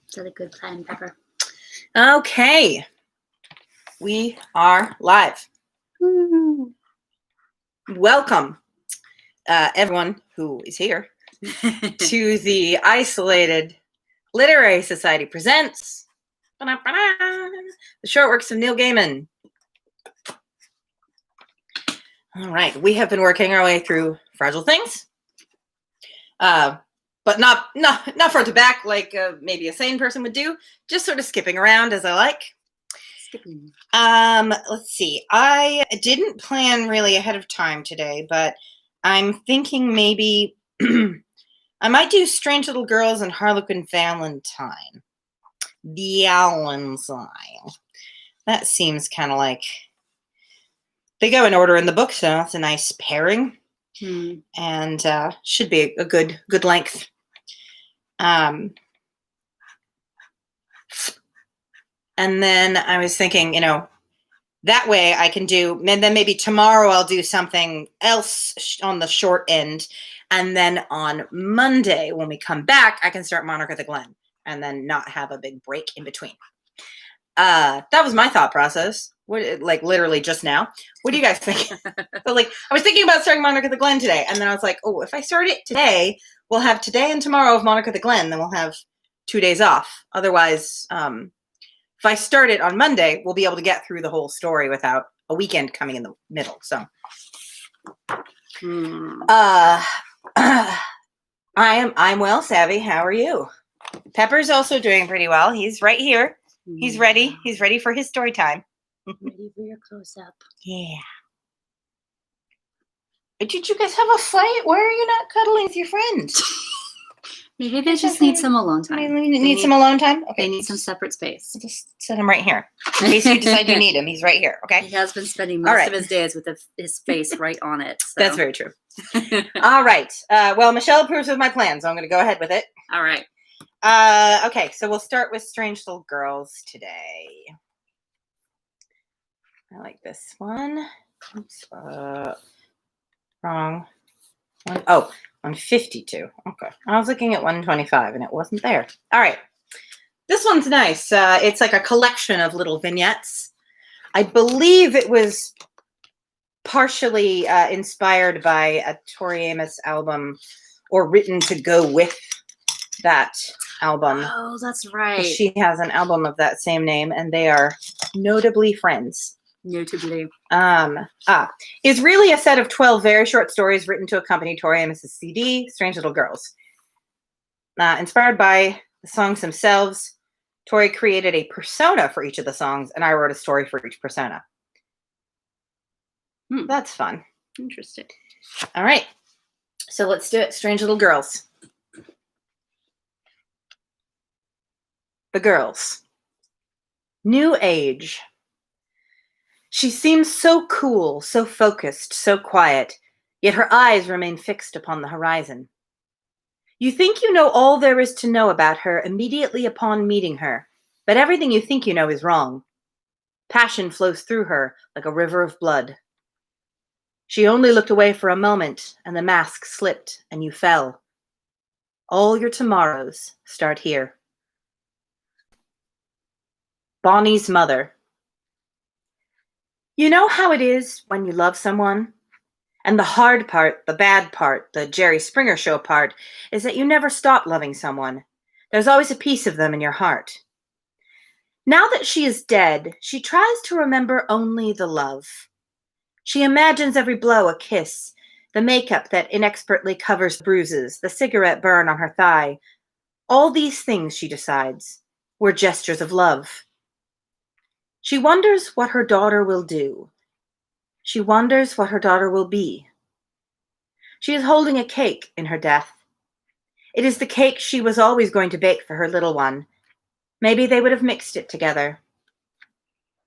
Is that a good plan, Pepper? Okay. We are live. Woo. Welcome, everyone who is here, to the Isolated Literary Society presents the short works of Neil Gaiman. All right, we have been working our way through Fragile Things, but not front to back like maybe a sane person would do. Just sort of skipping around as I like. Skipping. Let's see. I didn't plan really ahead of time today, but I'm thinking maybe I might do Strange Little Girls and Harlequin Valentine. Valentine. That seems kind of like they go in order in the book, so it's a nice pairing, and should be a good length. And then I was thinking, that way I can do, and then maybe tomorrow I'll do something else on the short end. And then on Monday, when we come back, I can start Monarch of the Glen and then not have a big break in between. That was my thought process. Like literally just now. What do you guys think? So I was thinking about starting Monarch of the Glen today. And then I was like, oh, if I start it today, we'll have today and tomorrow of Monarch of the Glen. Then we'll have 2 days off. Otherwise, if I start it on Monday, we'll be able to get through the whole story without a weekend coming in the middle. So, I'm well, Savvy. How are you? Pepper's also doing pretty well. He's right here. He's ready. He's ready for his story time. Ready for your close-up. Yeah. Did you guys have a fight? Why are you not cuddling with your friends? Maybe they just need some alone time. They need some alone time? Okay. They need some separate space. Just set him right here. In case you decide you need him. He's right here, okay? He has been spending most of his days with his face right on it. So. That's very true. All right. Well, Michelle approves of my plan, so I'm going to go ahead with it. All right. Okay, so we'll start with Strange Little Girls today. I like this one. Oops. Wrong one. Oh, 152. Okay. I was looking at 125 and it wasn't there. All right. This one's nice. It's like a collection of little vignettes. I believe it was partially inspired by a Tori Amos album or written to go with that album. Oh, that's right. She has an album of that same name and they are notably friends. Notably. Is really a set of 12 very short stories written to accompany Tori Amos' CD, Strange Little Girls. Inspired by the songs themselves, Tori created a persona for each of the songs, and I wrote a story for each persona. That's fun. Interesting. All right. So let's do it. Strange Little Girls. The girls. New age. She seems so cool, so focused, so quiet, yet her eyes remain fixed upon the horizon. You think you know all there is to know about her immediately upon meeting her, but everything you think you know is wrong. Passion flows through her like a river of blood. She only looked away for a moment, and the mask slipped, and you fell. All your tomorrows start here. Bonnie's mother. You know how it is when you love someone? And the hard part, the bad part, the Jerry Springer Show part, is that you never stop loving someone. There's always a piece of them in your heart. Now that she is dead, she tries to remember only the love. She imagines every blow a kiss, the makeup that inexpertly covers bruises, the cigarette burn on her thigh. All these things, she decides, were gestures of love. She wonders what her daughter will do. She wonders what her daughter will be. She is holding a cake in her death. It is the cake she was always going to bake for her little one. Maybe they would have mixed it together.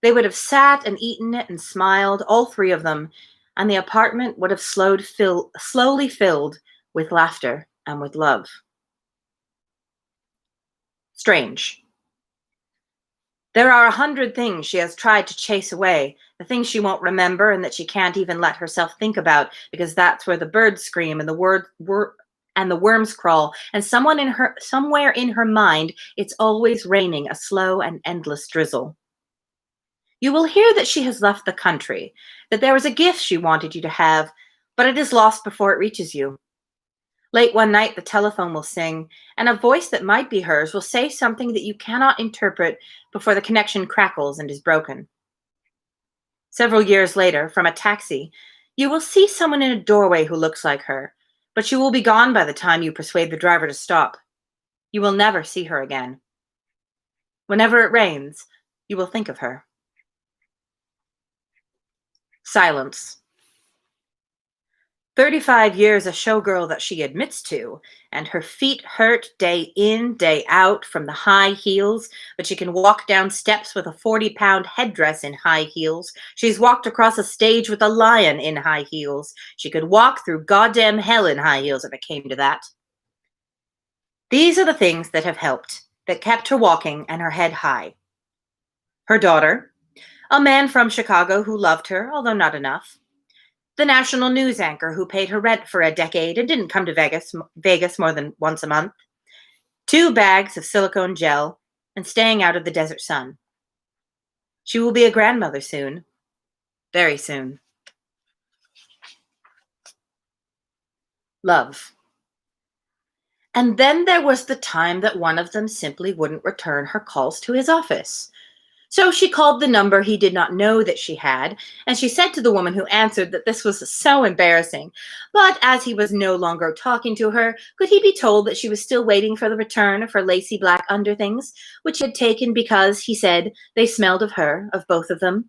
They would have sat and eaten it and smiled, all three of them, and the apartment would have slowly filled with laughter and with love. Strange. There are 100 things she has tried to chase away, the things she won't remember and that she can't even let herself think about, because that's where the birds scream and the and the worms crawl, and somewhere in her mind, it's always raining a slow and endless drizzle. You will hear that she has left the country, that there was a gift she wanted you to have, but it is lost before it reaches you. Late one night, the telephone will sing, and a voice that might be hers will say something that you cannot interpret before the connection crackles and is broken. Several years later, from a taxi, you will see someone in a doorway who looks like her, but she will be gone by the time you persuade the driver to stop. You will never see her again. Whenever it rains, you will think of her. Silence. 35 years a showgirl that she admits to, and her feet hurt day in, day out from the high heels, but she can walk down steps with a 40-pound headdress in high heels. She's walked across a stage with a lion in high heels. She could walk through goddamn hell in high heels if it came to that. These are the things that have helped, that kept her walking and her head high. Her daughter, a man from Chicago who loved her, although not enough. The national news anchor who paid her rent for a decade and didn't come to Vegas more than once a month. 2 bags of silicone gel and staying out of the desert sun. She will be a grandmother soon. Very soon. Love. And then there was the time that one of them simply wouldn't return her calls to his office. So she called the number he did not know that she had, and she said to the woman who answered that this was so embarrassing. But as he was no longer talking to her, could he be told that she was still waiting for the return of her lacy black underthings, which he had taken because, he said, they smelled of her, of both of them?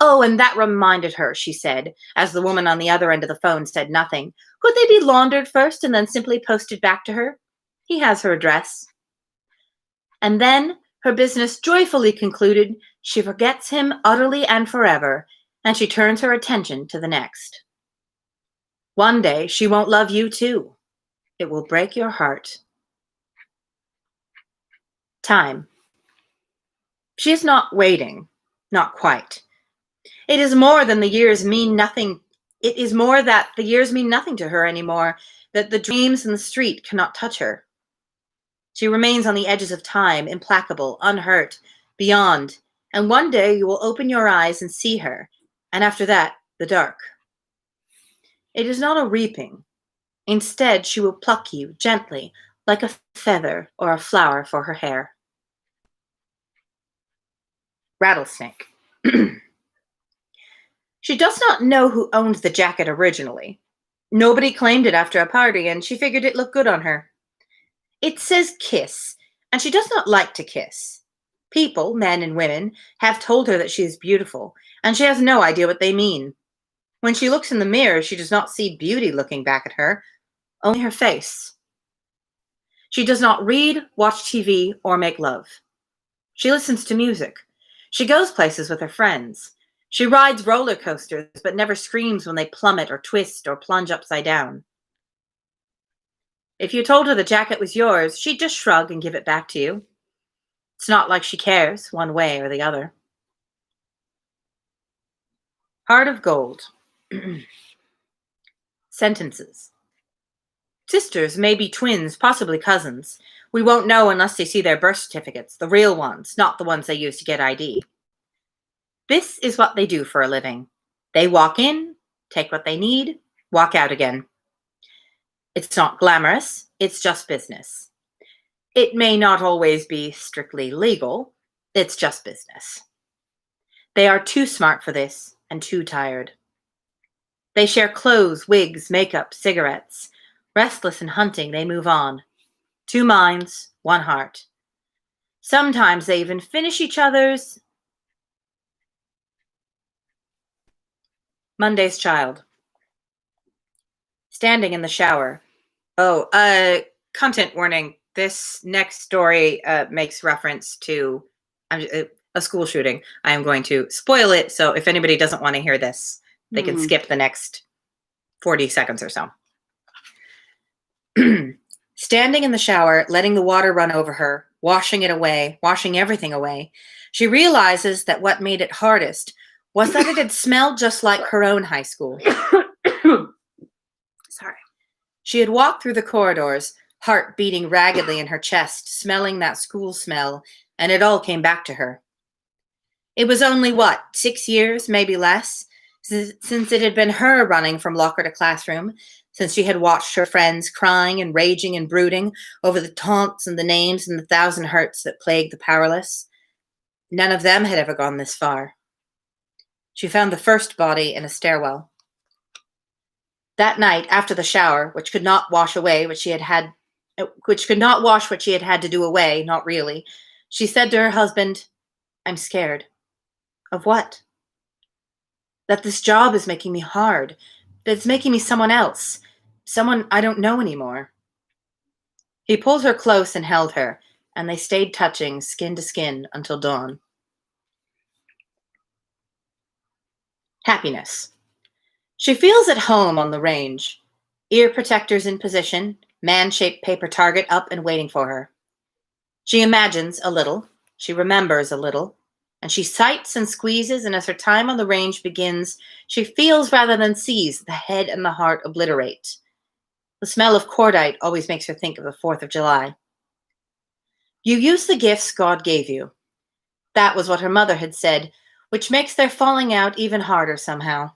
Oh, and that reminded her, she said, as the woman on the other end of the phone said nothing. Could they be laundered first and then simply posted back to her? He has her address. And then her business joyfully concluded, she forgets him utterly and forever, and she turns her attention to the next. One day she won't love you too. It will break your heart. Time. She is not waiting, not quite. It is more than the years mean nothing. It is more that the years mean nothing to her anymore, that the dreams in the street cannot touch her. She remains on the edges of time, implacable, unhurt, beyond, and one day you will open your eyes and see her, and after that, the dark. It is not a reaping. Instead, she will pluck you gently, like a feather or a flower for her hair. Rattlesnake. She does not know who owned the jacket originally. Nobody claimed it after a party, and she figured it looked good on her. It says kiss, and she does not like to kiss. People, men and women, have told her that she is beautiful, and she has no idea what they mean. When she looks in the mirror, she does not see beauty looking back at her, only her face. She does not read, watch TV, or make love. She listens to music. She goes places with her friends. She rides roller coasters, but never screams when they plummet or twist or plunge upside down. If you told her the jacket was yours, she'd just shrug and give it back to you. It's not like she cares one way or the other. Heart of gold. Sentences. Sisters may be twins, possibly cousins. We won't know unless they see their birth certificates, the real ones, not the ones they use to get ID. This is what they do for a living. They walk in, take what they need, walk out again. It's not glamorous, it's just business. It may not always be strictly legal, it's just business. They are too smart for this and too tired. They share clothes, wigs, makeup, cigarettes. Restless and hunting, they move on. 2 minds, 1 heart. Sometimes they even finish each other's. Monday's child. Standing in the shower. Content warning. This next story makes reference to a school shooting. I am going to spoil it, so if anybody doesn't want to hear this, they can skip the next 40 seconds or so. Standing in the shower, letting the water run over her, washing it away, washing everything away, she realizes that what made it hardest was that it had smelled just like her own high school. Sorry. She had walked through the corridors, heart beating raggedly in her chest, smelling that school smell, and it all came back to her. It was only, 6 years, maybe less, since it had been her running from locker to classroom, since she had watched her friends crying and raging and brooding over the taunts and the names and the thousand hurts that plagued the powerless. None of them had ever gone this far. She found the first body in a stairwell. That night, after the shower, which could not wash what she had had to do away, not really, she said to her husband, "I'm scared." Of what? That this job is making me hard, that it's making me someone else, someone I don't know anymore. He pulled her close and held her, and they stayed touching skin to skin until dawn. Happiness. She feels at home on the range, ear protectors in position, man-shaped paper target up and waiting for her. She imagines a little, she remembers a little, and she sights and squeezes, and as her time on the range begins, she feels rather than sees the head and the heart obliterate. The smell of cordite always makes her think of the 4th of July. You use the gifts God gave you. That was what her mother had said, which makes their falling out even harder somehow.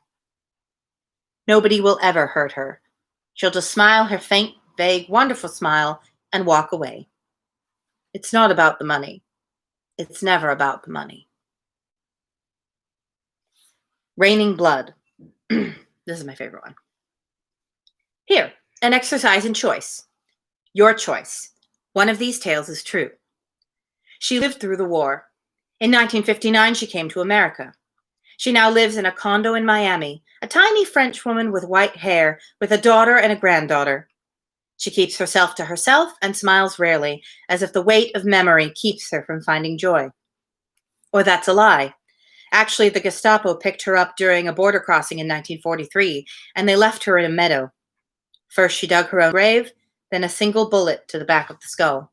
Nobody will ever hurt her. She'll just smile her faint, vague, wonderful smile and walk away. It's not about the money. It's never about the money. Raining blood. This is my favorite one. Here, an exercise in choice. Your choice. One of these tales is true. She lived through the war. In 1959, she came to America. She now lives in a condo in Miami, a tiny French woman with white hair, with a daughter and a granddaughter. She keeps herself to herself and smiles rarely, as if the weight of memory keeps her from finding joy. Or that's a lie. Actually, the Gestapo picked her up during a border crossing in 1943, and they left her in a meadow. First, she dug her own grave, then a single bullet to the back of the skull.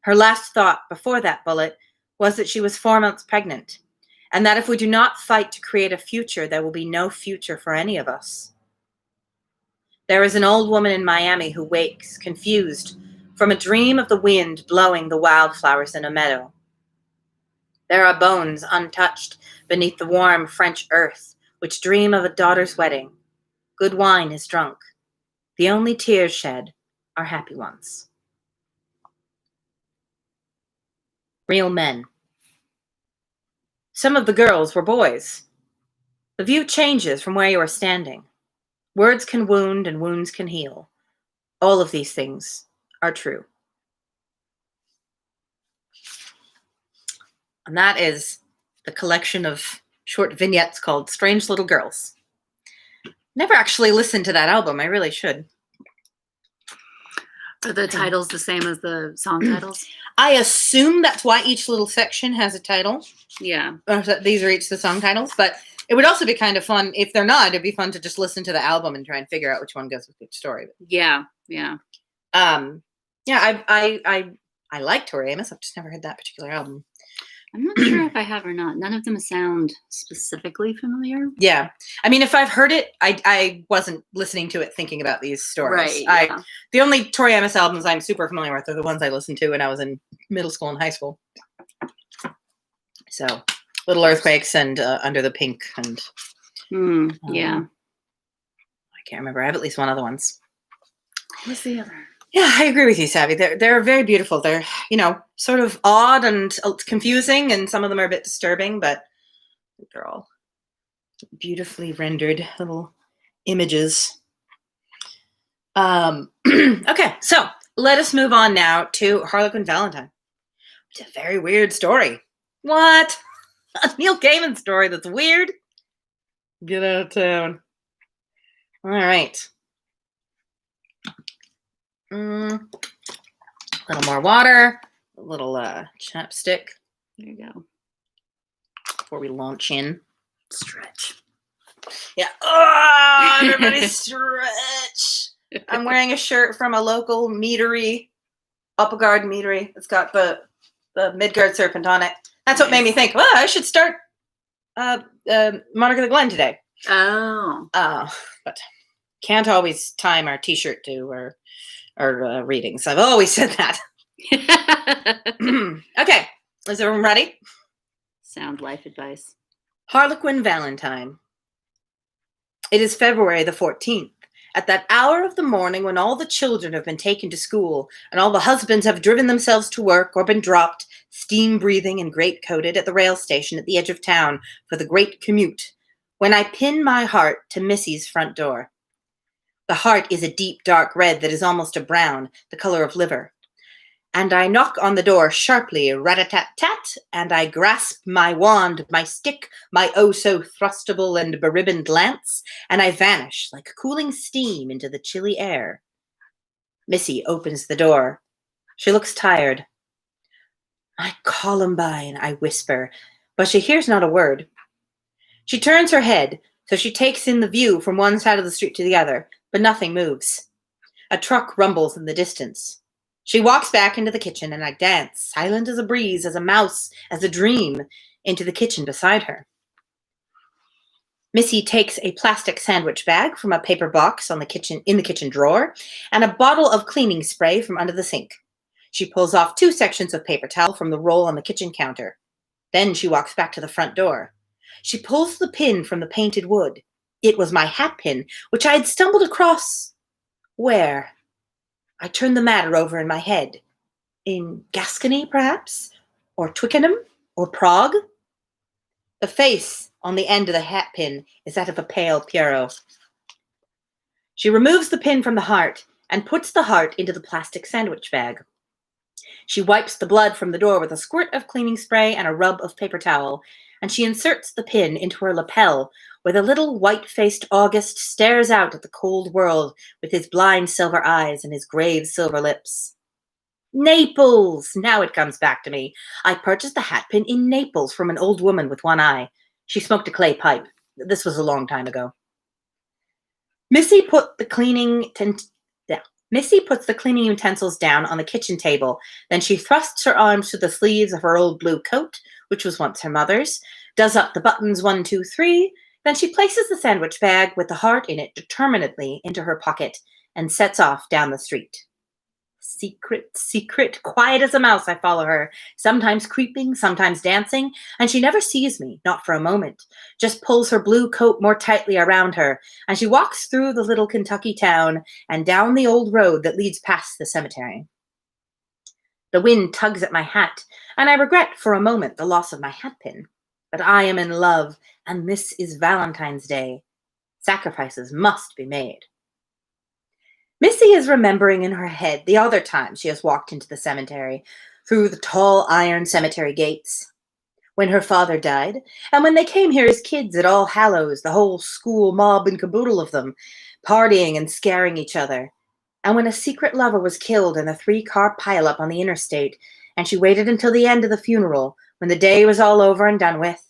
Her last thought before that bullet was that she was 4 months pregnant, and that if we do not fight to create a future, there will be no future for any of us. There is an old woman in Miami who wakes, confused, from a dream of the wind blowing the wildflowers in a meadow. There are bones untouched beneath the warm French earth, which dream of a daughter's wedding. Good wine is drunk. The only tears shed are happy ones. Real men. Some of the girls were boys. The view changes from where you are standing. Words can wound and wounds can heal. All of these things are true. And that is the collection of short vignettes called Strange Little Girls. Never actually listened to that album. I really should. Are the titles the same as the song titles? I assume that's why each little section has a title. Yeah. These are each the song titles, but it would also be kind of fun. If they're not, it'd be fun to just listen to the album and try and figure out which one goes with which story. Yeah. Yeah, I like Tori Amos. I've just never heard that particular album. I'm not sure if I have or not. None of them sound specifically familiar. Yeah. I mean, if I've heard it, I wasn't listening to it thinking about these stories. Right. Yeah. The only Tori Amos albums I'm super familiar with are the ones I listened to when I was in middle school and high school. So, Little Earthquakes and Under the Pink and... yeah. I can't remember. I have at least one other ones. What's the other? Yeah, I agree with you, Savvy. They're very beautiful. They're, sort of odd and confusing, and some of them are a bit disturbing, but they're all beautifully rendered little images. Okay, so let us move on now to Harlequin Valentine. It's a very weird story. What? A Neil Gaiman story that's weird? Get out of town. All right. A little more water, a little chapstick. There you go. Before we launch in. Stretch. Yeah. Oh, everybody stretch. I'm wearing a shirt from a local meadery, Upperguard meadery. It's got the Midgard serpent on it. That's what made me think, well, I should start Monarch of the Glen today. Oh. But can't always time our t-shirt to our readings. I've always said that. Okay, is everyone ready? Sound life advice. Harlequin Valentine. It is February the 14th. At that hour of the morning when all the children have been taken to school and all the husbands have driven themselves to work or been dropped, steam-breathing and great-coated at the rail station at the edge of town for the great commute, when I pin my heart to Missy's front door. The heart is a deep, dark red that is almost a brown, the color of liver. And I knock on the door sharply, rat-a-tat-tat, and I grasp my wand, my stick, my oh-so-thrustable and beribboned lance, and I vanish like cooling steam into the chilly air. Missy opens the door. She looks tired. "My Columbine," I whisper, but she hears not a word. She turns her head, so she takes in the view from one side of the street to the other, but nothing moves. A truck rumbles in the distance. She walks back into the kitchen, and I dance, silent as a breeze, as a mouse, as a dream, into the kitchen beside her. Missy takes a plastic sandwich bag from a paper box in the kitchen drawer, and a bottle of cleaning spray from under the sink. She pulls off 2 sections of paper towel from the roll on the kitchen counter. Then she walks back to the front door. She pulls the pin from the painted wood. It was my hat pin, which I had stumbled across. Where? I turn the matter over in my head. In Gascony, perhaps? Or Twickenham? Or Prague? The face on the end of the hat pin is that of a pale Pierrot. She removes the pin from the heart and puts the heart into the plastic sandwich bag. She wipes the blood from the door with a squirt of cleaning spray and a rub of paper towel, and she inserts the pin into her lapel, where the little white-faced August stares out at the cold world with his blind silver eyes and his grave silver lips. Naples! Now it comes back to me. I purchased the hat pin in Naples from an old woman with one eye. She smoked a clay pipe. This was a long time ago. Missy puts the cleaning utensils down on the kitchen table. Then she thrusts her arms through the sleeves of her old blue coat, which was once her mother's, does up the buttons 1, 2, 3. Then she places the sandwich bag with the heart in it determinedly into her pocket and sets off down the street. Secret, quiet as a mouse, I follow her, sometimes creeping, sometimes dancing, and she never sees me, not for a moment, just pulls her blue coat more tightly around her, and she walks through the little Kentucky town and down the old road that leads past the cemetery. The wind tugs at my hat, and I regret for a moment the loss of my hat pin. But I am in love, and this is Valentine's Day. Sacrifices must be made. Missy is remembering in her head the other time she has walked into the cemetery, through the tall iron cemetery gates. When her father died, and when they came here as kids at All Hallows, the whole school mob and caboodle of them, partying and scaring each other. And when a secret lover was killed in a 3-car pileup on the interstate, and she waited until the end of the funeral, when the day was all over and done with,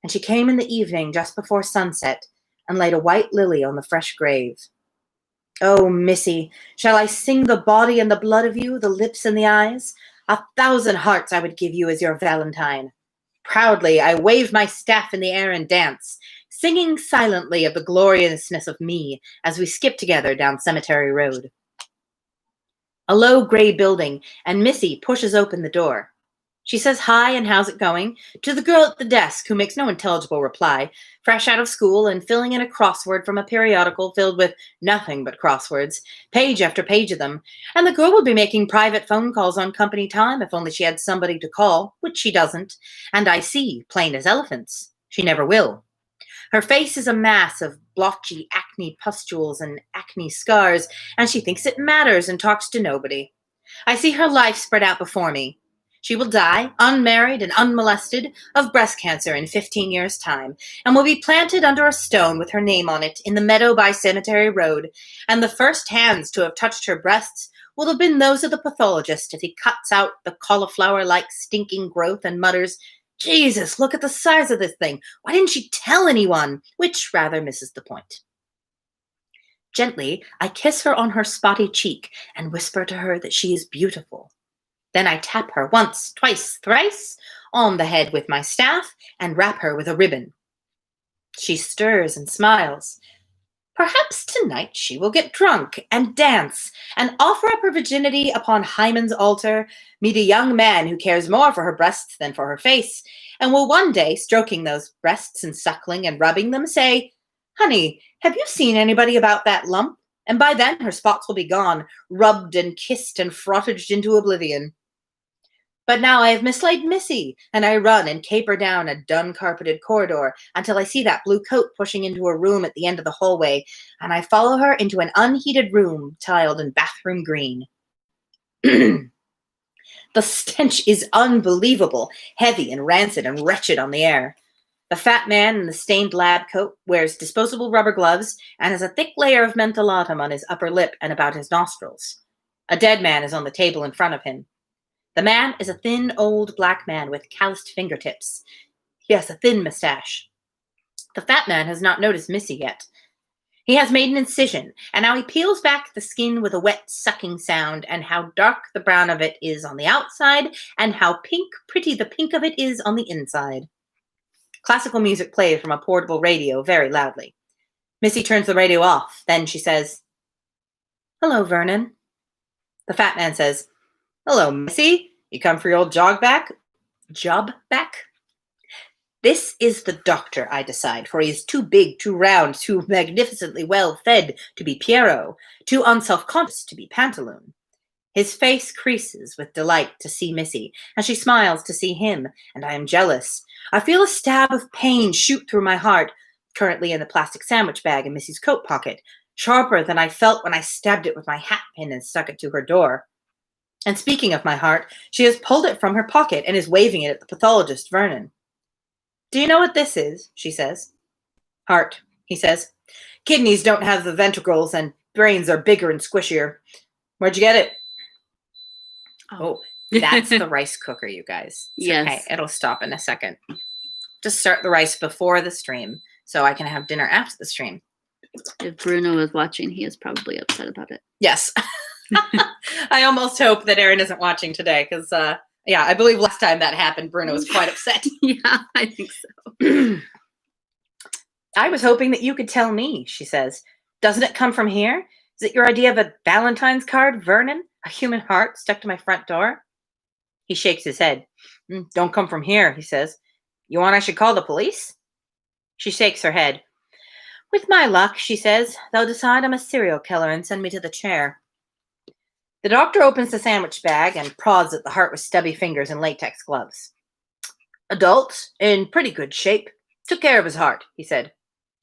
and she came in the evening just before sunset and laid a white lily on the fresh grave. Oh, Missy, shall I sing the body and the blood of you, the lips and the eyes? 1,000 hearts I would give you as your Valentine. Proudly I wave my staff in the air and dance, singing silently of the gloriousness of me as we skip together down Cemetery Road. A low gray building, and Missy pushes open the door. She says hi and how's it going to the girl at the desk, who makes no intelligible reply, fresh out of school and filling in a crossword from a periodical filled with nothing but crosswords, page after page of them, and the girl would be making private phone calls on company time if only she had somebody to call, which she doesn't, and I see, plain as elephants, she never will. Her face is a mass of blotchy acne pustules and acne scars, and she thinks it matters and talks to nobody. I see her life spread out before me. She will die, unmarried and unmolested, of breast cancer in 15 years' time, and will be planted under a stone with her name on it in the meadow by Cemetery Road, and the first hands to have touched her breasts will have been those of the pathologist as he cuts out the cauliflower-like stinking growth and mutters, "Jesus, look at the size of this thing. Why didn't she tell anyone?" Which rather misses the point. Gently, I kiss her on her spotty cheek and whisper to her that she is beautiful. Then I tap her once, twice, thrice on the head with my staff and wrap her with a ribbon. She stirs and smiles. Perhaps tonight she will get drunk and dance and offer up her virginity upon Hymen's altar, meet a young man who cares more for her breasts than for her face, and will one day, stroking those breasts and suckling and rubbing them, say, "Honey, have you seen anybody about that lump?" And by then her spots will be gone, rubbed and kissed and frottaged into oblivion. But now I have mislaid Missy, and I run and caper down a dun-carpeted corridor until I see that blue coat pushing into a room at the end of the hallway, and I follow her into an unheated room tiled in bathroom green. The stench is unbelievable, heavy and rancid and wretched on the air. The fat man in the stained lab coat wears disposable rubber gloves and has a thick layer of mentholatum on his upper lip and about his nostrils. A dead man is on the table in front of him. The man is a thin, old black man with calloused fingertips. He has a thin mustache. The fat man has not noticed Missy yet. He has made an incision, and now he peels back the skin with a wet sucking sound, and how dark the brown of it is on the outside, and how pretty the pink of it is on the inside. Classical music plays from a portable radio very loudly. Missy turns the radio off. Then she says, "Hello, Vernon." The fat man says, "Hello, Missy. You come for your old job back? This is the doctor, I decide, for he is too big, too round, too magnificently well fed to be Pierrot, too unself-conscious to be Pantaloon." His face creases with delight to see Missy, and she smiles to see him, and I am jealous. I feel a stab of pain shoot through my heart, currently in the plastic sandwich bag in Missy's coat pocket, sharper than I felt when I stabbed it with my hat pin and stuck it to her door. And speaking of my heart, she has pulled it from her pocket and is waving it at the pathologist, Vernon. "Do you know what this is?" she says. "Heart," he says. "Kidneys don't have the ventricles and brains are bigger and squishier. Where'd you get it?" Oh, that's the rice cooker, you guys. Yes. Okay, it'll stop in a second. Just start the rice before the stream so I can have dinner after the stream. If Bruno is watching, he is probably upset about it. Yes. I almost hope that Erin isn't watching today because, I believe last time that happened, Bruno was quite upset. Yeah, I think so. "I was hoping that you could tell me," she says. "Doesn't it come from here? Is it your idea of a Valentine's card, Vernon? A human heart stuck to my front door?" He shakes his head. "Don't come from here," he says. "You want I should call the police?" She shakes her head. "With my luck," she says, "they'll decide I'm a serial killer and send me to the chair." The doctor opens the sandwich bag and prods at the heart with stubby fingers and latex gloves. "Adult, in pretty good shape. Took care of his heart," he said.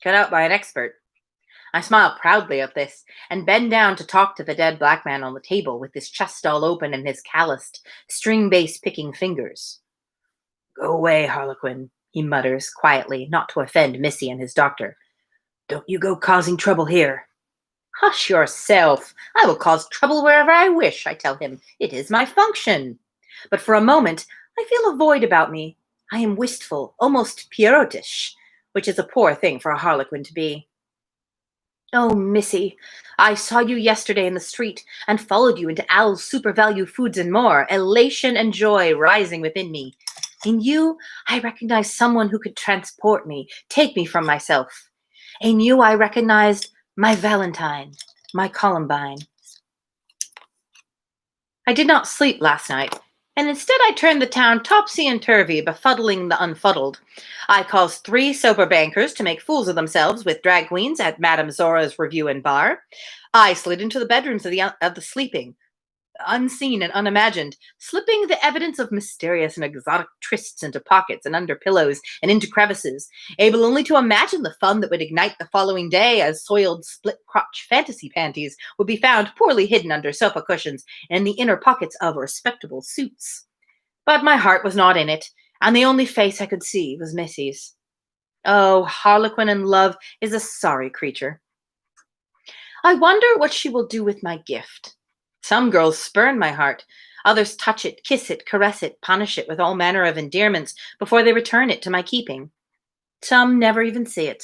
"Cut out by an expert." I smile proudly at this and bend down to talk to the dead black man on the table with his chest all open and his calloused, string-bass picking fingers. "Go away, Harlequin," he mutters quietly, not to offend Missy and his doctor. "Don't you go causing trouble here." "Hush yourself. I will cause trouble wherever I wish," I tell him. "It is my function." But for a moment, I feel a void about me. I am wistful, almost Pierrotish, which is a poor thing for a Harlequin to be. "Oh, Missy, I saw you yesterday in the street and followed you into Al's Super Value Foods and More, elation and joy rising within me. In you, I recognized someone who could transport me, take me from myself. In you, I recognized my Valentine, my Columbine. I did not sleep last night, and instead I turned the town topsy-and-turvy, befuddling the unfuddled. I caused 3 sober bankers to make fools of themselves with drag queens at Madame Zora's Review and Bar. I slid into the bedrooms of the sleeping, unseen and unimagined, slipping the evidence of mysterious and exotic trysts into pockets and under pillows and into crevices, able only to imagine the fun that would ignite the following day as soiled split-crotch fantasy panties would be found poorly hidden under sofa cushions and in the inner pockets of respectable suits. But my heart was not in it, and the only face I could see was Missy's. Oh, Harlequin in love is a sorry creature. I wonder what she will do with my gift. Some girls spurn my heart. Others touch it, kiss it, caress it, punish it with all manner of endearments before they return it to my keeping. Some never even see it.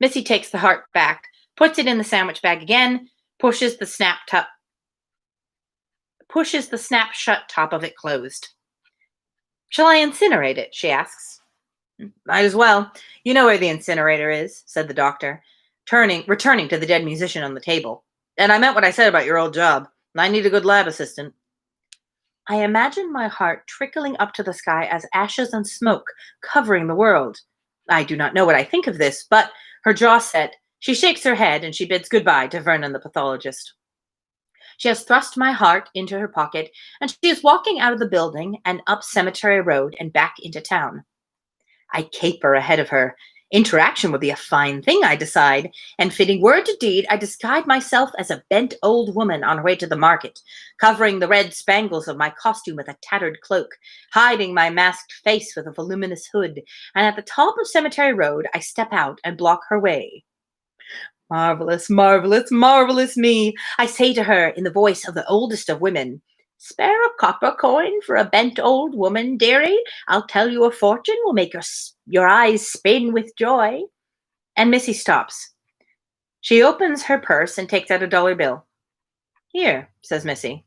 Missy takes the heart back, puts it in the sandwich bag again, pushes the snap-shut top of it closed. "Shall I incinerate it?" she asks. "Might as well. You know where the incinerator is," said the doctor. returning to the dead musician on the table. And I meant what I said about your old job. I need a good lab assistant. I imagine my heart trickling up to the sky as ashes and smoke covering the world. I do not know what I think of this, but her jaw set. She shakes her head and she bids goodbye to Vernon the pathologist. She has thrust my heart into her pocket, and she is walking out of the building and up Cemetery Road and back into town. I caper ahead of her. Interaction would be a fine thing, I decide, and fitting word to deed, I disguise myself as a bent old woman on her way to the market, covering the red spangles of my costume with a tattered cloak, hiding my masked face with a voluminous hood, and at the top of Cemetery Road, I step out and block her way. Marvelous, marvelous, marvelous me, I say to her in the voice of the oldest of women. Spare a copper coin for a bent old woman, dearie. I'll tell you a fortune will make your eyes spin with joy. And Missy stops. She opens her purse and takes out a $1 bill. Here, says Missy.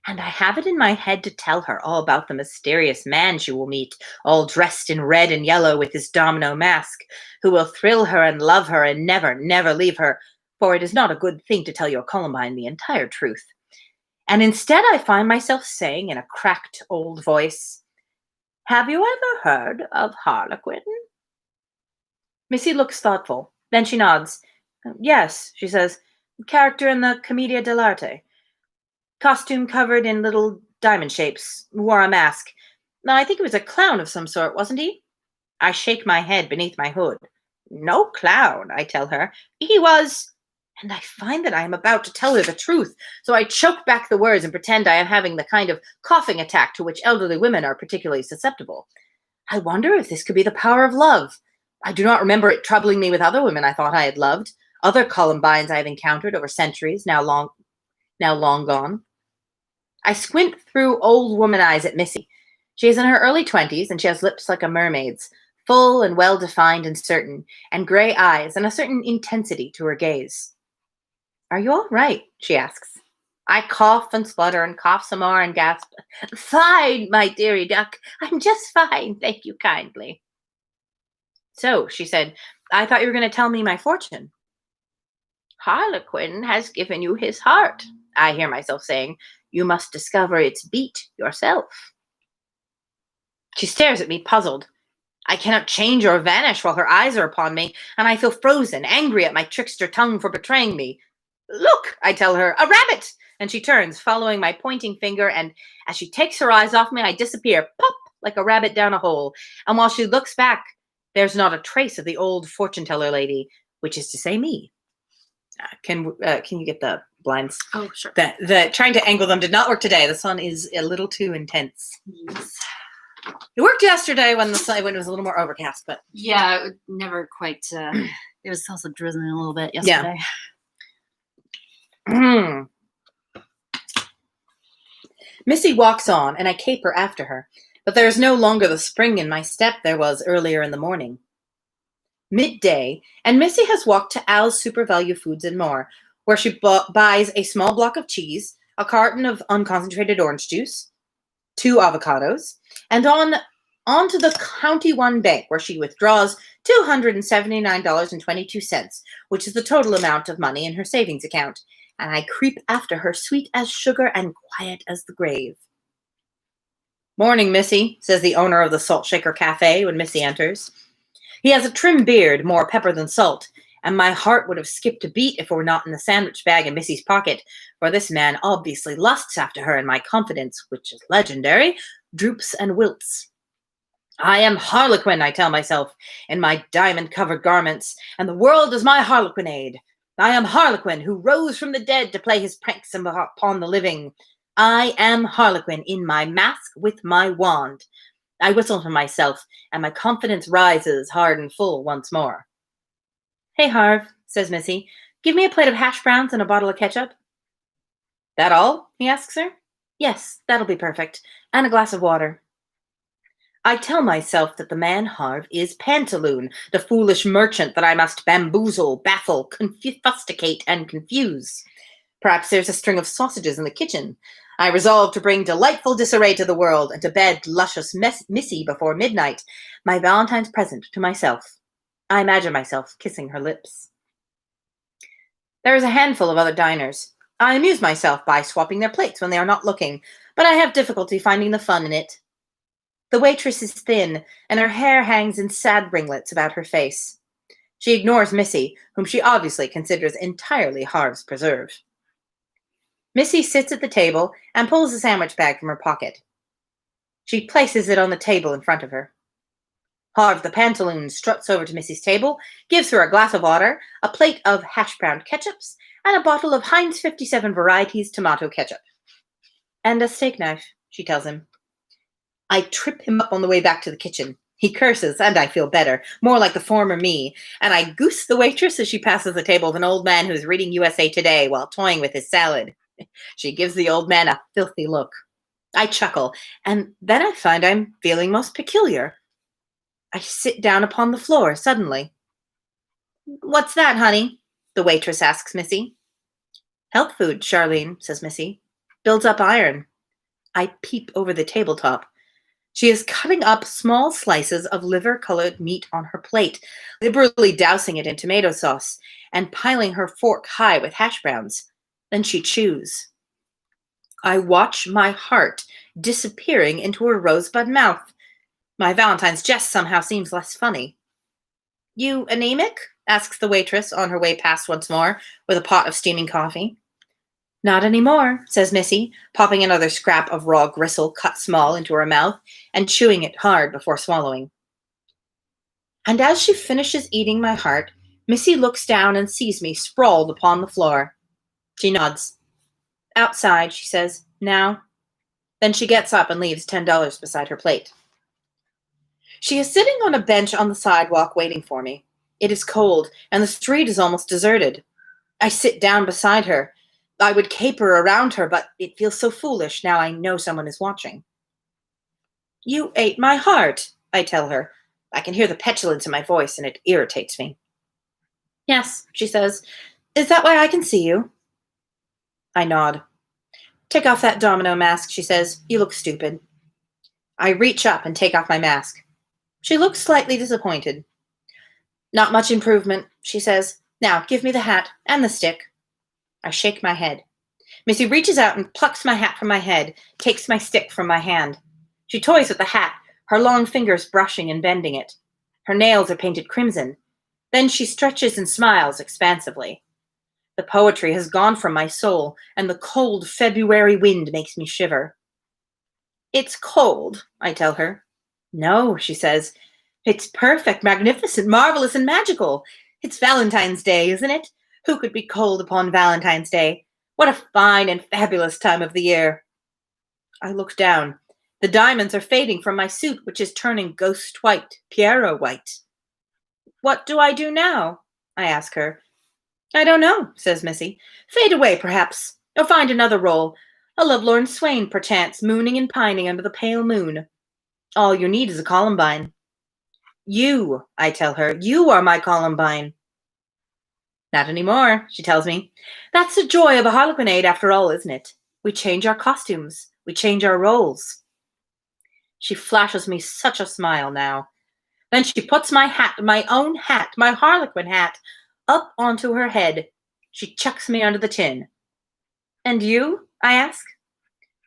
And I have it in my head to tell her all about the mysterious man she will meet, all dressed in red and yellow with his domino mask, who will thrill her and love her and never, never leave her, for it is not a good thing to tell your Columbine the entire truth. And instead I find myself saying in a cracked old voice, have you ever heard of Harlequin? Missy looks thoughtful. Then she nods. Yes, she says, character in the Commedia dell'arte. Costume covered in little diamond shapes. Wore a mask. I think he was a clown of some sort, wasn't he? I shake my head beneath my hood. No clown, I tell her. He was... And I find that I am about to tell her the truth, so I choke back the words and pretend I am having the kind of coughing attack to which elderly women are particularly susceptible. I wonder if this could be the power of love. I do not remember it troubling me with other women I thought I had loved, other Columbines I have encountered over centuries, now long gone. I squint through old woman eyes at Missy. She is in her early 20s, and she has lips like a mermaid's, full and well-defined and certain, and gray eyes and a certain intensity to her gaze. Are you all right? She asks. I cough and splutter and cough some more and gasp. Fine, my dearie duck. I'm just fine, thank you kindly. So, she said, I thought you were going to tell me my fortune. Harlequin has given you his heart, I hear myself saying. You must discover its beat yourself. She stares at me, puzzled. I cannot change or vanish while her eyes are upon me, and I feel frozen, angry at my trickster tongue for betraying me. Look, I tell her, a rabbit! And she turns, following my pointing finger, and as she takes her eyes off me, I disappear, pop, like a rabbit down a hole. And while she looks back, there's not a trace of the old fortune-teller lady, which is to say me. Can you get the blinds? Oh, sure. The trying to angle them did not work today. The sun is a little too intense. Yes. It worked yesterday when it was a little more overcast, but yeah, it never quite. It was also drizzling a little bit yesterday. Yeah. Missy walks on, and I caper after her, but there is no longer the spring in my step there was earlier in the morning. Midday, and Missy has walked to Al's Super Value Foods and More, where she buys a small block of cheese, a carton of unconcentrated orange juice, 2 avocados, and on to the County One Bank, where she withdraws $279.22, which is the total amount of money in her savings account, and I creep after her, sweet as sugar and quiet as the grave. Morning, Missy, says the owner of the Salt Shaker Cafe when Missy enters. He has a trim beard, more pepper than salt, and my heart would have skipped a beat if it were not in the sandwich bag in Missy's pocket, for this man obviously lusts after her, and my confidence, which is legendary, droops and wilts. I am Harlequin, I tell myself, in my diamond-covered garments, and the world is my harlequinade. I am Harlequin, who rose from the dead to play his pranks upon the living. I am Harlequin in my mask with my wand. I whistle for myself, and my confidence rises hard and full once more. Hey, Harv, says Missy, give me a plate of hash browns and a bottle of ketchup. That all? He asks her. Yes, that'll be perfect, and a glass of water. I tell myself that the man Harv is Pantaloon, the foolish merchant that I must bamboozle, baffle, fusticate, and confuse. Perhaps there's a string of sausages in the kitchen. I resolve to bring delightful disarray to the world and to bed luscious Missy before midnight, my Valentine's present to myself. I imagine myself kissing her lips. There is a handful of other diners. I amuse myself by swapping their plates when they are not looking, but I have difficulty finding the fun in it. The waitress is thin, and her hair hangs in sad ringlets about her face. She ignores Missy, whom she obviously considers entirely Harv's preserve. Missy sits at the table and pulls a sandwich bag from her pocket. She places it on the table in front of her. Harv the pantaloon struts over to Missy's table, gives her a glass of water, a plate of hash-browned ketchups, and a bottle of Heinz 57 Varieties tomato ketchup. And a steak knife, she tells him. I trip him up on the way back to the kitchen. He curses, and I feel better, more like the former me, and I goose the waitress as she passes the table of an old man who is reading USA Today while toying with his salad. She gives the old man a filthy look. I chuckle, and then I find I'm feeling most peculiar. I sit down upon the floor suddenly. What's that, honey? The waitress asks Missy. Health food, Charlene, says Missy. Builds up iron. I peep over the tabletop. She is cutting up small slices of liver-colored meat on her plate, liberally dousing it in tomato sauce, and piling her fork high with hash browns. Then she chews. I watch my heart disappearing into her rosebud mouth. My Valentine's jest somehow seems less funny. You anemic? Asks the waitress on her way past once more, with a pot of steaming coffee. Not anymore, says Missy, popping another scrap of raw gristle cut small into her mouth and chewing it hard before swallowing. And as she finishes eating my heart, Missy looks down and sees me sprawled upon the floor. She nods. Outside, she says, now. Then she gets up and leaves $10 beside her plate. She is sitting on a bench on the sidewalk waiting for me. It is cold, and the street is almost deserted. I sit down beside her. I would caper around her, but it feels so foolish now I know someone is watching. You ate my heart, I tell her. I can hear the petulance in my voice, and it irritates me. Yes, she says. Is that why I can see you? I nod. Take off that domino mask, she says. You look stupid. I reach up and take off my mask. She looks slightly disappointed. Not much improvement, she says. Now, give me the hat and the stick. I shake my head. Missy reaches out and plucks my hat from my head, takes my stick from my hand. She toys with the hat, her long fingers brushing and bending it. Her nails are painted crimson. Then she stretches and smiles expansively. The poetry has gone from my soul, and the cold February wind makes me shiver. It's cold, I tell her. No, she says. It's perfect, magnificent, marvelous, and magical. It's Valentine's Day, isn't it? Who could be cold upon Valentine's Day? What a fine and fabulous time of the year. I look down. The diamonds are fading from my suit, which is turning ghost white, Pierrot white. What do I do now? I ask her. I don't know, says Missy. Fade away, perhaps, or find another role. A lovelorn swain, perchance, mooning and pining under the pale moon. All you need is a columbine. You, I tell her, you are my columbine. Not anymore, she tells me. That's the joy of a Harlequinade after all, isn't it? We change our costumes. We change our roles. She flashes me such a smile now. Then she puts my hat, my own hat, my Harlequin hat, up onto her head. She chucks me under the chin. And you? I ask.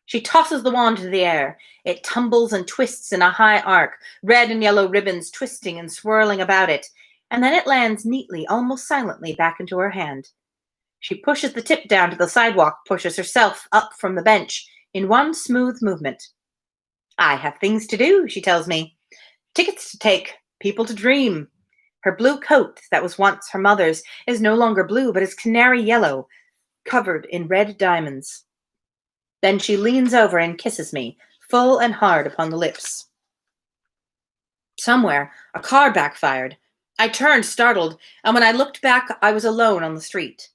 She tosses the wand into the air. It tumbles and twists in a high arc, red and yellow ribbons twisting and swirling about it, and then it lands neatly, almost silently, back into her hand. She pushes the tip down to the sidewalk, pushes herself up from the bench in one smooth movement. I have things to do, she tells me. Tickets to take, people to dream. Her blue coat, that was once her mother's, is no longer blue, but is canary yellow, covered in red diamonds. Then she leans over and kisses me, full and hard upon the lips. Somewhere, a car backfired. I turned, startled, and when I looked back, I was alone on the street.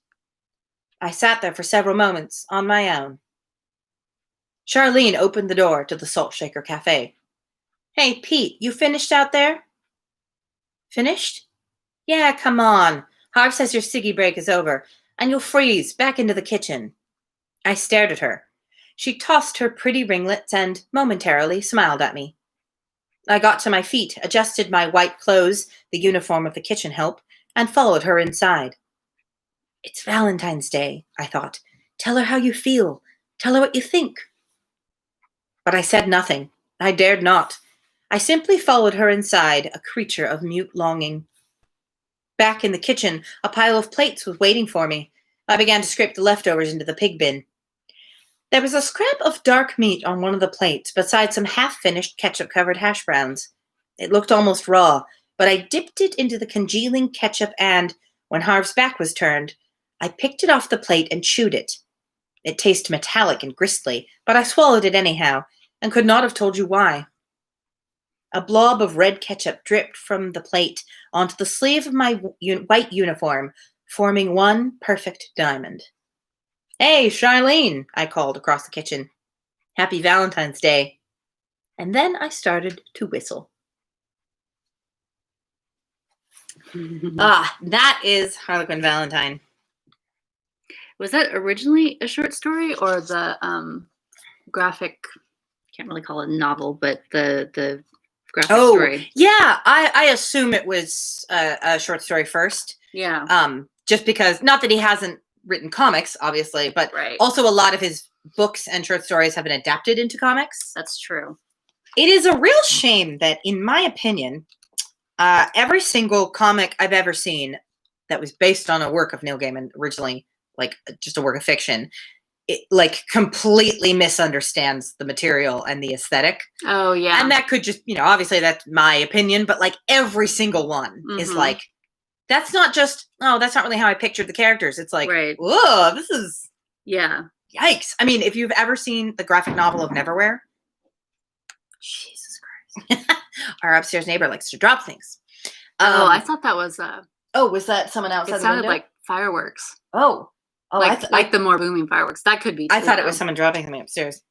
I sat there for several moments, on my own. Charlene opened the door to the Salt Shaker Cafe. Hey, Pete, you finished out there? Finished? Yeah, come on. Harv says your ciggy break is over, and you'll freeze back into the kitchen. I stared at her. She tossed her pretty ringlets and, momentarily, smiled at me. I got to my feet, adjusted my white clothes, the uniform of the kitchen help, and followed her inside. It's Valentine's Day, I thought. Tell her how you feel. Tell her what you think. But I said nothing. I dared not. I simply followed her inside, a creature of mute longing. Back in the kitchen, a pile of plates was waiting for me. I began to scrape the leftovers into the pig bin. There was a scrap of dark meat on one of the plates, beside some half-finished ketchup-covered hash browns. It looked almost raw, but I dipped it into the congealing ketchup and, when Harv's back was turned, I picked it off the plate and chewed it. It tasted metallic and gristly, but I swallowed it anyhow, and could not have told you why. A blob of red ketchup dripped from the plate onto the sleeve of my white uniform, forming one perfect diamond. "Hey, Charlene," I called across the kitchen. "Happy Valentine's Day." And then I started to whistle. That is Harlequin Valentine. Was that originally a short story or the graphic? Can't really call it a novel, but the graphic story. Yeah, I assume it was a short story first. Yeah. Just because, not that he hasn't written comics, obviously, but also a lot of his books and short stories have been adapted into comics. That's true. It is a real shame that, in my opinion, every single comic I've ever seen that was based on a work of Neil Gaiman, originally, like just a work of fiction, it like completely misunderstands the material and the aesthetic. Oh, yeah. And that could just, obviously that's my opinion, but like every single one is like, that's not just, that's not really how I pictured the characters. It's like, whoa, this is, yikes. I mean, if you've ever seen the graphic novel of Neverwhere, Jesus Christ. Our upstairs neighbor likes to drop things. I thought that was was that someone else? It sounded like fireworks. Like the more booming fireworks. That could be. I thought it was someone dropping something upstairs.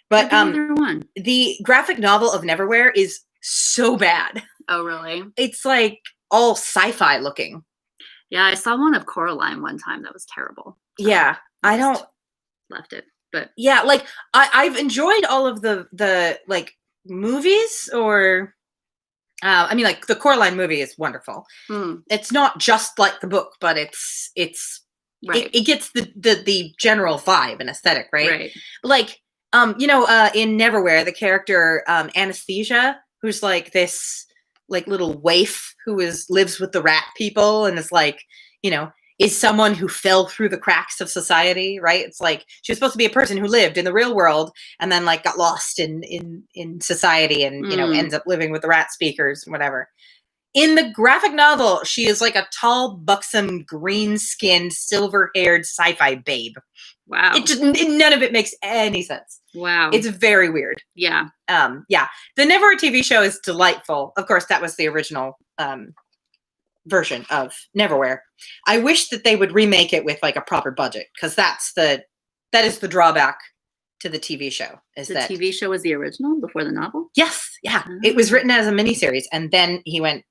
But either one. The graphic novel of Neverwhere is so bad. Oh, really? It's like all sci-fi looking. Yeah, I saw one of Coraline one time that was terrible. Yeah, I don't left it, but yeah, like I've enjoyed all of the like movies, or I mean, like the Coraline movie is wonderful. It's not just like the book, but it's right. It gets the general vibe and aesthetic, right? Right. Like in Neverwhere, the character Anesthesia, who's like this like little waif who lives with the rat people and is like, is someone who fell through the cracks of society, right? It's like she was supposed to be a person who lived in the real world and then like got lost in society and ends up living with the rat speakers and whatever. In the graphic novel, she is like a tall, buxom, green-skinned, silver-haired sci-fi babe. Wow. None of it makes any sense. Wow. It's very weird. Yeah. Yeah. The Neverwhere TV show is delightful. Of course, that was the original version of Neverwhere. I wish that they would remake it with like a proper budget, because that is the drawback to the TV show. The TV show was the original before the novel? Yes. Yeah. Oh. It was written as a miniseries, and then he went,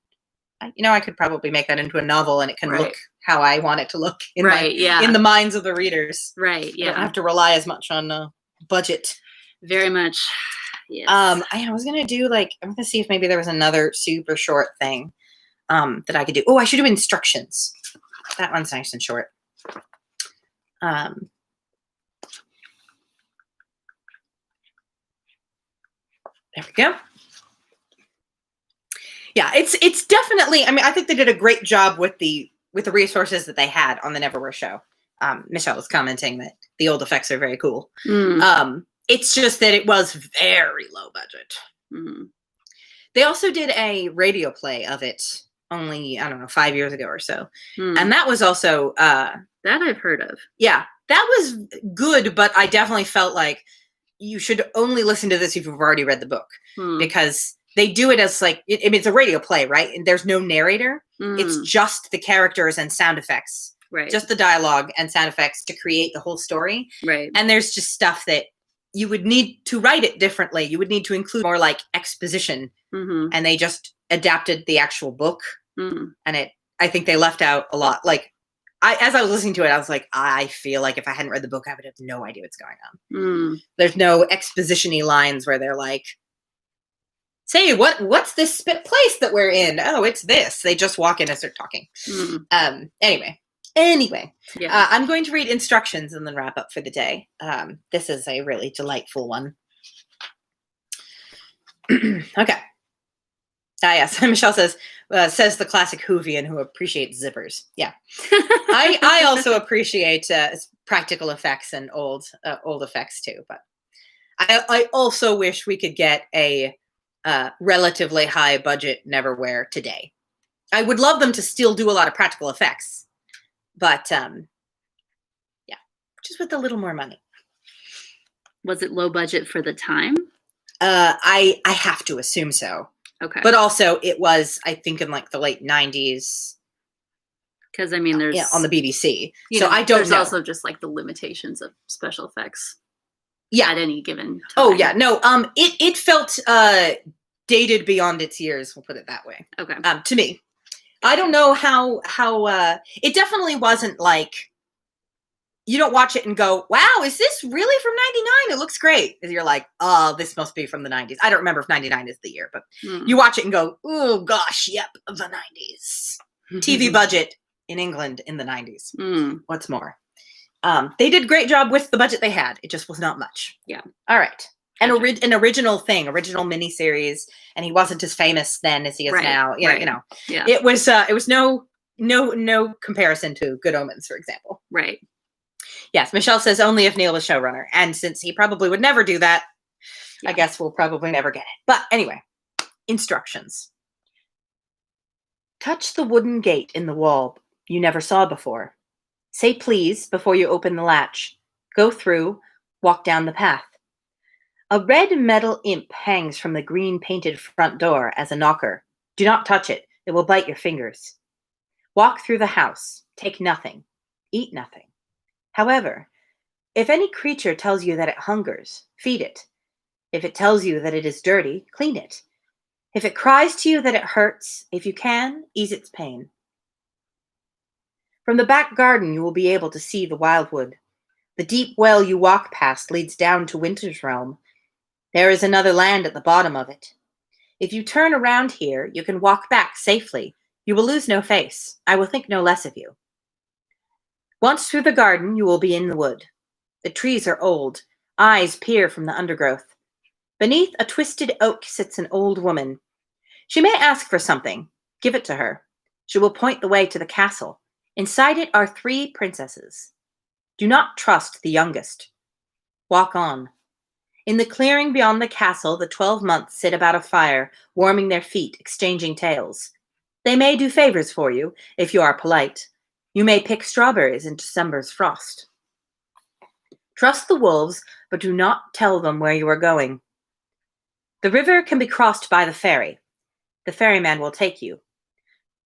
I could probably make that into a novel and it can look how I want it to look in the minds of the readers. Right. Yeah. I don't have to rely as much on budget. Very much. Yes. I was going to do I'm going to see if maybe there was another super short thing that I could do. Oh, I should do instructions. That one's nice and short. There we go. Yeah, it's definitely, I think they did a great job with the resources that they had on the Neverwhere show. Michelle was commenting that the old effects are very cool. It's just that it was very low budget. They also did a radio play of it only, 5 years ago or so. And that was also... that I've heard of. Yeah, that was good, but I definitely felt like you should only listen to this if you've already read the book. Because they do it as it's a radio play, right? And there's no narrator. It's just the characters and sound effects. Right. Just the dialogue and sound effects to create the whole story. Right. And there's just stuff that you would need to write it differently. You would need to include more exposition. And they just adapted the actual book. And I think they left out a lot. As I was listening to it, I was like, I feel like if I hadn't read the book, I would have no idea what's going on. There's no exposition-y lines where they're like, say, what's this place that we're in? Oh, it's this. They just walk in and start talking. Anyway, Anyway, Yeah. I'm going to read instructions and then wrap up for the day. This is a really delightful one. Okay. Yes, Michelle says the classic Whovian who appreciates zippers. Yeah, I also appreciate practical effects and old effects too. But I also wish we could get a relatively high budget Neverwhere today. I would love them to still do a lot of practical effects, but yeah, just with a little more money. Was it low budget for the time? I have to assume so. Okay. But also, it was, I think, in like the late 90s. Because, I mean, there's... on the BBC. So I don't know. There's also just like the limitations of special effects. Yeah. At any given time. Oh, yeah. No, it felt dated beyond its years, we'll put it that way. Okay. To me. I don't know how it definitely wasn't like, you don't watch it and go, wow, is this really from 99? It looks great. You're like, oh, this must be from the 90s. I don't remember if 99 is the year, but you watch it and go, oh, gosh, yep, the 90s. TV budget in England in the 90s. What's more? They did a great job with the budget they had. It just was not much. Yeah. All right. And an original miniseries, and he wasn't as famous then as he is now. You know. Yeah. It was no comparison to Good Omens, for example. Right. Yes, Michelle says only if Neil was showrunner. And since he probably would never do that, I guess we'll probably never get it. But anyway, instructions. Touch the wooden gate in the wall you never saw before. Say please before you open the latch. Go through, walk down the path. A red metal imp hangs from the green painted front door as a knocker. Do not touch it. It will bite your fingers. Walk through the house. Take nothing. Eat nothing. However, if any creature tells you that it hungers, feed it. If it tells you that it is dirty, clean it. If it cries to you that it hurts, if you can, ease its pain. From the back garden you will be able to see the wildwood. The deep well you walk past leads down to Winter's realm. There is another land at the bottom of it. If you turn around here, you can walk back safely. You will lose no face. I will think no less of you. Once through the garden, you will be in the wood. The trees are old. Eyes peer from the undergrowth. Beneath a twisted oak sits an old woman. She may ask for something. Give it to her. She will point the way to the castle. Inside it are 3 princesses. Do not trust the youngest. Walk on. In the clearing beyond the castle, the 12 months sit about a fire, warming their feet, exchanging tales. They may do favors for you, if you are polite. You may pick strawberries in December's frost. Trust the wolves, but do not tell them where you are going. The river can be crossed by the ferry. The ferryman will take you.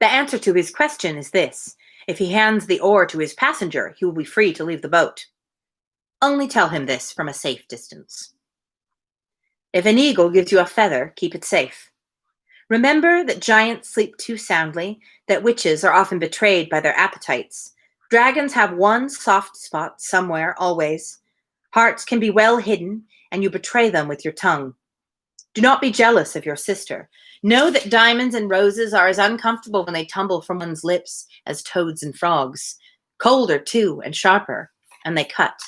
The answer to his question is this. If he hands the oar to his passenger, he will be free to leave the boat. Only tell him this from a safe distance. If an eagle gives you a feather, keep it safe. Remember that giants sleep too soundly, that witches are often betrayed by their appetites. Dragons have one soft spot somewhere, always. Hearts can be well hidden, and you betray them with your tongue. Do not be jealous of your sister. Know that diamonds and roses are as uncomfortable when they tumble from one's lips as toads and frogs. Colder, too, and sharper, and they cut.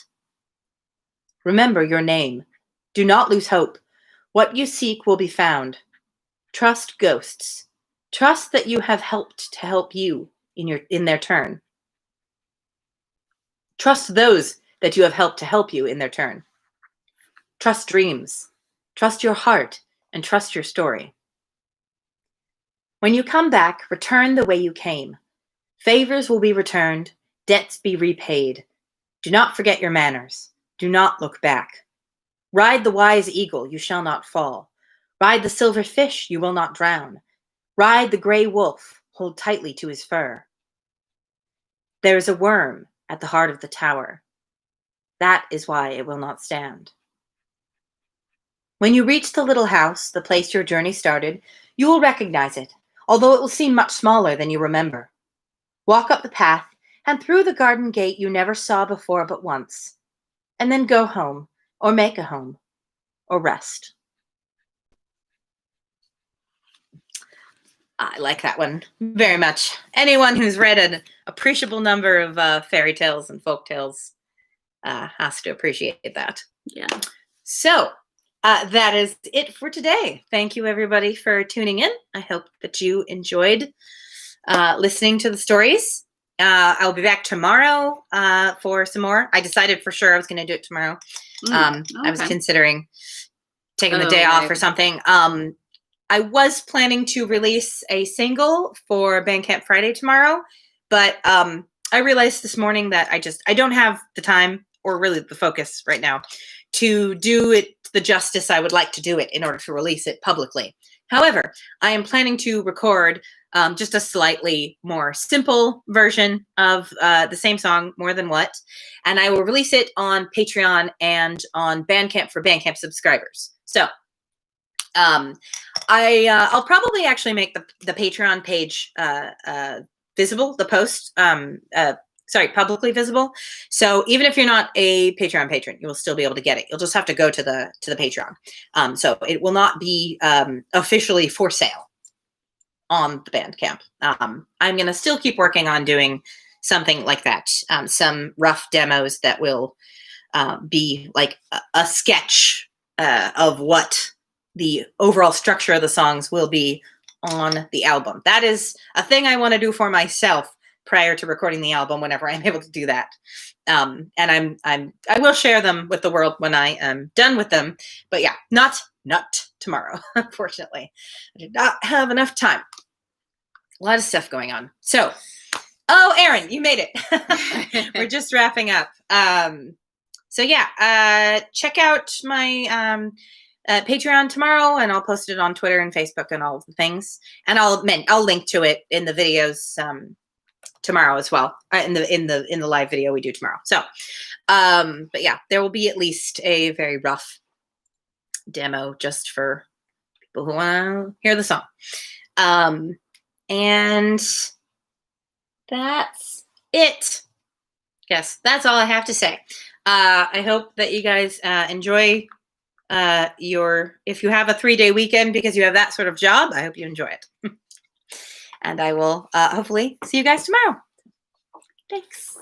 Remember your name. Do not lose hope. What you seek will be found. Trust ghosts. Trust that you have helped to help you in their turn. Trust those that you have helped to help you in their turn. Trust dreams. Trust your heart and trust your story. When you come back, return the way you came. Favors will be returned, debts be repaid. Do not forget your manners. Do not look back. Ride the wise eagle, you shall not fall. Ride the silver fish, you will not drown. Ride the gray wolf, hold tightly to his fur. There is a worm at the heart of the tower. That is why it will not stand. When you reach the little house, the place your journey started, you will recognize it, although it will seem much smaller than you remember. Walk up the path and through the garden gate you never saw before but once, and then go home, or make a home, or rest. I like that one very much. Anyone who's read an appreciable number of fairy tales and folk tales has to appreciate that. Yeah. So that is it for today. Thank you, everybody, for tuning in. I hope that you enjoyed listening to the stories. I'll be back tomorrow for some more. I decided for sure I was going to do it tomorrow. I was considering taking the day off or something. I was planning to release a single for Bandcamp Friday tomorrow, but I realized this morning that I don't have the time or really the focus right now to do it the justice I would like to do it in order to release it publicly. However, I am planning to record just a slightly more simple version of the same song, More Than What, and I will release it on Patreon and on Bandcamp for Bandcamp subscribers. So I'll probably actually make the Patreon page visible, the post, publicly visible. So even if you're not a Patreon patron, you will still be able to get it. You'll just have to go to the Patreon. So it will not be officially for sale on the Bandcamp. I'm going to still keep working on doing something like that. Some rough demos that will be like a sketch of what the overall structure of the songs will be on the album. That is a thing I want to do for myself prior to recording the album whenever I'm able to do that. And I will share them with the world when I am done with them. But yeah, not tomorrow, unfortunately. I did not have enough time. A lot of stuff going on. So, Erin, you made it. We're just wrapping up. So yeah, check out my Patreon tomorrow, and I'll post it on Twitter and Facebook and all of the things. And I'll link to it in the videos tomorrow as well, in the live video we do tomorrow. So, but yeah, there will be at least a very rough demo just for people who want to hear the song. And that's it. Yes, that's all I have to say. I hope that you guys enjoy if you have a 3-day weekend because you have that sort of job. I hope you enjoy it. And I will hopefully see you guys tomorrow. Thanks.